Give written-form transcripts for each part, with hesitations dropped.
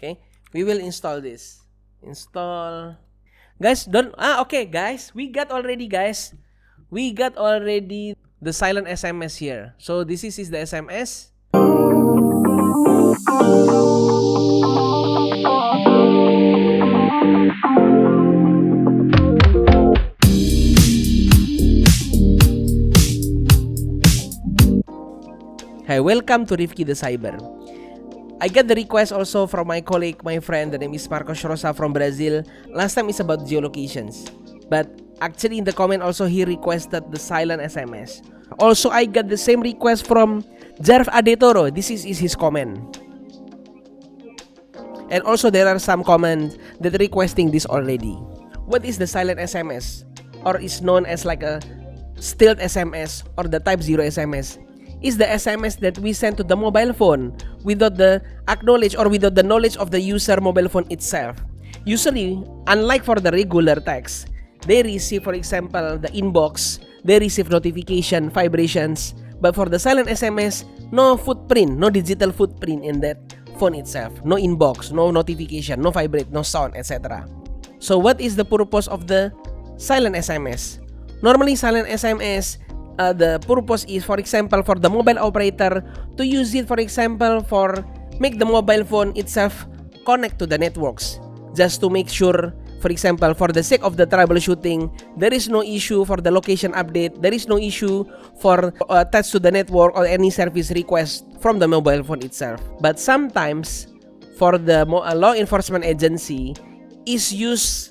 Okay, we will install this. Install. Guys, okay, guys, we got already the silent SMS here. So this is the SMS. Hi, welcome to Rifki the Cyber. I got the request also from my colleague, my friend, the name is Marcos Rosa from Brazil. Last time is about geolocations. But actually in the comment also he requested the silent SMS. Also I got the same request from Jarf Adetoro. This is his comment. And also there are some comments that requesting this already. What is the silent SMS? Or is known as like a stealth SMS or the type 0 SMS? Is the SMS that we send to the mobile phone without the acknowledge or without the knowledge of the user mobile phone itself. Usually, unlike for the regular text, they receive, for example, the inbox, they receive notification, vibrations, but for the silent SMS, no footprint, no digital footprint in that phone itself, no inbox, no notification, no vibrate, no sound, etc. So what is the purpose of the silent SMS? Normally, silent SMS, the purpose is, for example, for the mobile operator to use it, for example, for make the mobile phone itself connect to the networks, just to make sure, for example, for the sake of the troubleshooting, there is no issue for the location update, there is no issue for attached to the network or any service request from the mobile phone itself. But sometimes for the law enforcement agency is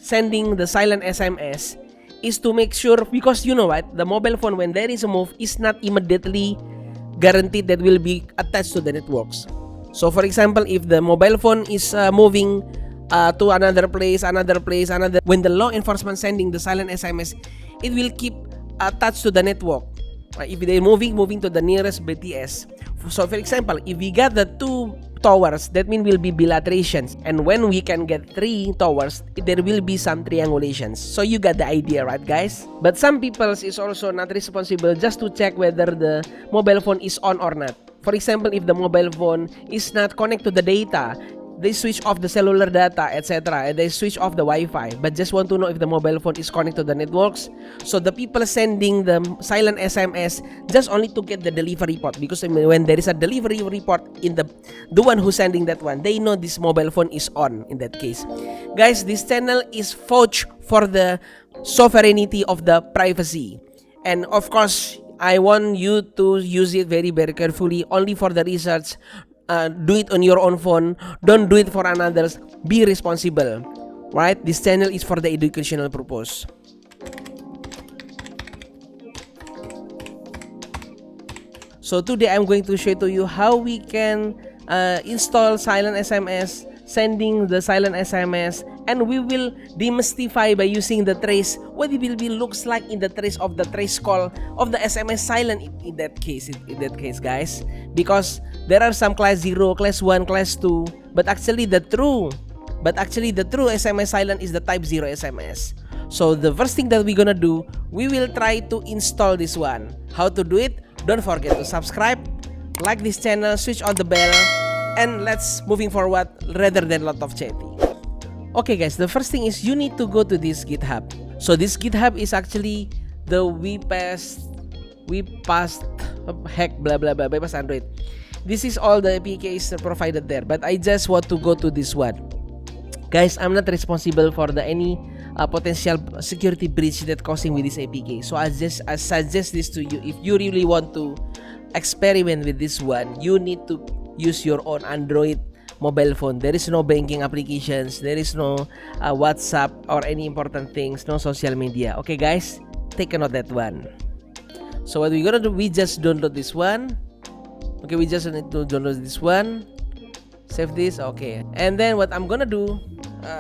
sending the silent SMS is to make sure, because you know what, the mobile phone, when there is a move, is not immediately guaranteed that will be attached to the networks. So for example, if the mobile phone is moving to another place, when the law enforcement sending the silent SMS, it will keep attached to the network. If they're moving to the nearest BTS. So for example, if we got the 2 towers, that means will be bilaterations, and when we can get 3 towers, there will be some triangulations. So you got the idea, right guys? But some people is also not responsible just to check whether the mobile phone is on or not. For example, if the mobile phone is not connected to the data, they switch off the cellular data, etc. And they switch off the Wi-Fi, but just want to know if the mobile phone is connected to the networks. So the people sending the silent SMS just only to get the delivery report, because when there is a delivery report in the one who's sending that one, they know this mobile phone is on in that case. Guys, this channel is vouched for the sovereignty of the privacy. And of course, I want you to use it very, very carefully, only for the research. Do it on your own phone. Don't do it for others. Be responsible, right? This channel is for the educational purpose. So today I'm going to show to you how we can install silent SMS, sending the silent SMS, and we will demystify by using the trace what it will be looks like in the trace of the trace call of the SMS silent in that case, guys, because there are some class 0, class 1, class 2, but actually the true SMS silent is the type 0 SMS. So the first thing that we're gonna do, we will try to install this one. How to do it? Don't forget to subscribe, like this channel, switch on the bell, and let's moving forward rather than lot of chatting. Okay guys, the first thing is you need to go to this GitHub. So this GitHub is actually the bypass hack blah blah blah bypass Android. This is all the APKs provided there, but I just want to go to this one. Guys, I'm not responsible for any potential security breach that causing with this APK. So I suggest this to you. If you really want to experiment with this one, you need to use your own Android mobile phone. There is no banking applications, there is no WhatsApp or any important things, no social media. Okay guys, take a note that one. So what we're gonna do, we just download this one. Okay, we just need to download this one, save this. Okay, and then what I'm gonna do,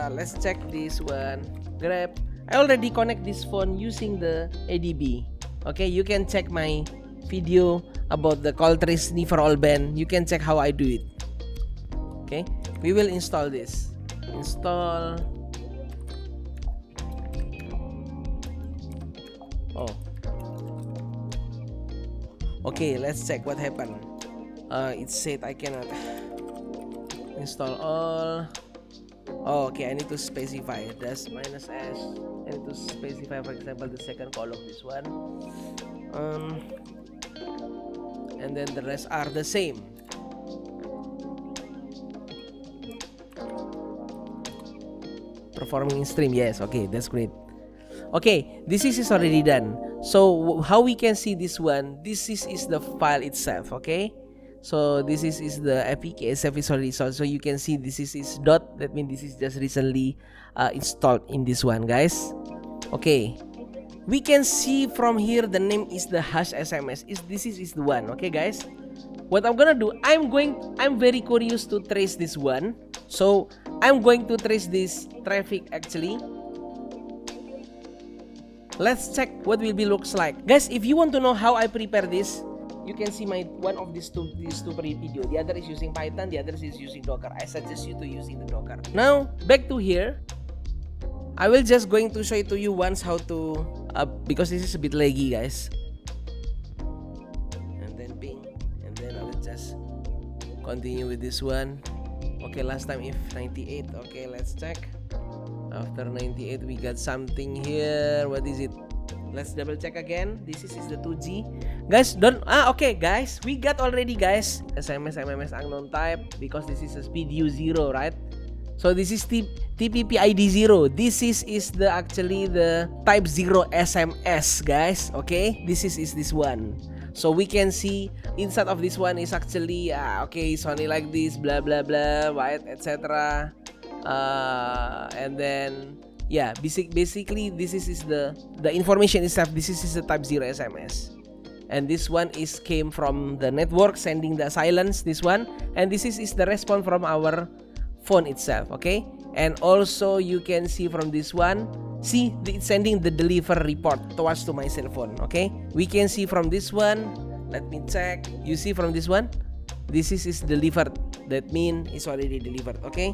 let's check this one. Grab, I already connect this phone using the ADB. Okay, you can check my video about the call trace for all band. You can check how I do it. Okay, we will install this. Install. Oh, okay, let's check what happened. It said I cannot Install all. Oh, okay, I need to specify dash minus s. I need to specify, for example, the second column, this one. And then the rest are the same. Performing in stream, yes. Okay, that's great. Okay, this is already done. So how we can see this one? This is the file itself. Okay, so this is the APK SF is already installed. So you can see this is dot. That means this is just recently installed in this one, guys. Okay, we can see from here the name is the hash SMS. This is the one. Okay, guys. What I'm gonna do? I'm very curious to trace this one. So I'm going to trace this traffic actually. Let's check what will be looks like, guys. If you want to know how I prepare this, you can see my one of these two video. The other is using Python, the other is using Docker. I suggest you to using the Docker. Now back to here. I will just going to show it to you once how to because this is a bit laggy, guys. And then ping, and then I will just continue with this one. Okay, last time if 98. Okay, let's check. After 98 we got something here. What is it? Let's double check again. This is the 2G. Guys, okay guys, we got already, guys, SMS MMS unknown type, because this is a speed U0, right? So this is TPP ID 0. This is the actually the type 0 SMS, guys. Okay, this is this one. So we can see inside of this one is actually okay, it's only like this, blah blah blah, right, etc. And then yeah, basically this is the information itself. This is the type 0 SMS, and this one came from the network sending the silence, this one, and this is the response from our phone itself. Okay, and also you can see from this one, see it's sending the deliver report towards to my cell phone. Okay, we can see from this one, let me check. You see from this one, this is delivered. That means it's already delivered. Okay,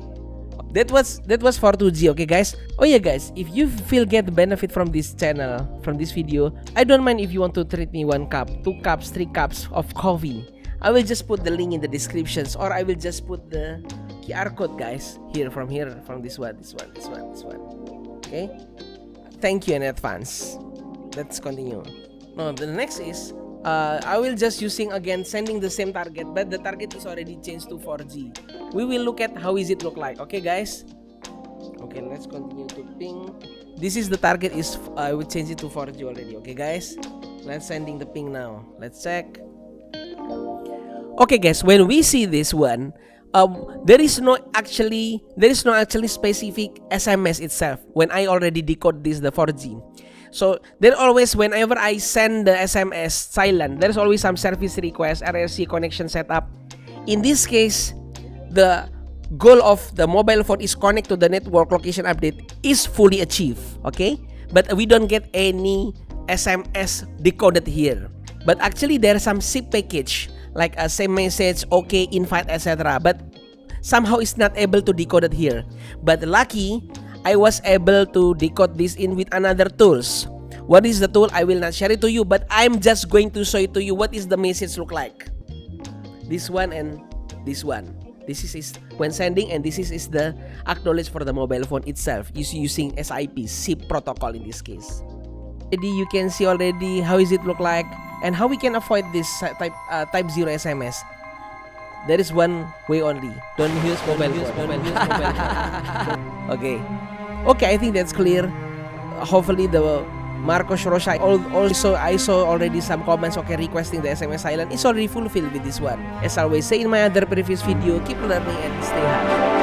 that was for 2G. Okay, guys. Oh yeah, guys, if you feel get the benefit from this channel, from this video, I don't mind if you want to treat me 1 cup, 2 cups, 3 cups of coffee. I will just put the link in the descriptions, or I will just put the QR code, guys, from this one. Okay, thank you in advance. Let's continue. Now the next is I will just using again sending the same target, but the target is already changed to 4G. We will look at how is it look like. Okay, guys. Okay, let's continue to ping. This is the target is I will change it to 4G already. Okay, guys, let's sending the ping now. Let's check. Okay, guys, when we see this one, there is no actually specific SMS itself when I already decode the 4G. So there always, whenever I send the SMS silent, there's always some service request, RFC connection setup. In this case, the goal of the mobile phone is connect to the network location update is fully achieved. Okay, but we don't get any SMS decoded here. But actually there's some zip package like a same message, okay, invite, etc. But somehow it's not able to decode it here. But lucky, I was able to decode this in with another tools. What is the tool? I will not share it to you, but I'm just going to show it to you what is the message look like. This one and this one. This is when sending, and this is the acknowledge for the mobile phone itself. Is using SIP, SIP protocol in this case. Already you can see already how is it look like and how we can avoid this type 0 SMS. There is one way only. Don't use mobile phone. Okay. Okay, I think that's clear. Hopefully the Marcos Rocha also I saw already some comments, okay, requesting the SMS silent is already fulfilled with this one. As always say in my other previous video, keep learning and stay happy.